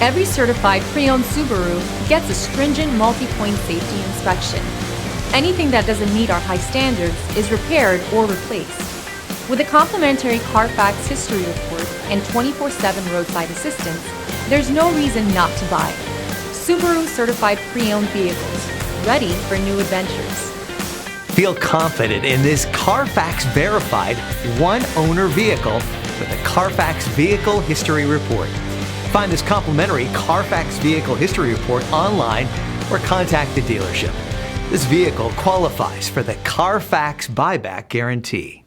Every certified pre-owned Subaru gets a stringent multi-point safety inspection. Anything that doesn't meet our high standards is repaired or replaced. With a complimentary Carfax history report and 24/7 roadside assistance, there's no reason not to buy. Subaru certified pre-owned vehicles, ready for new adventures. Feel confident in this Carfax verified one-owner vehicle with a Carfax Vehicle History Report. Find this complimentary Carfax Vehicle History Report online or contact the dealership. This vehicle qualifies for the Carfax Buyback Guarantee.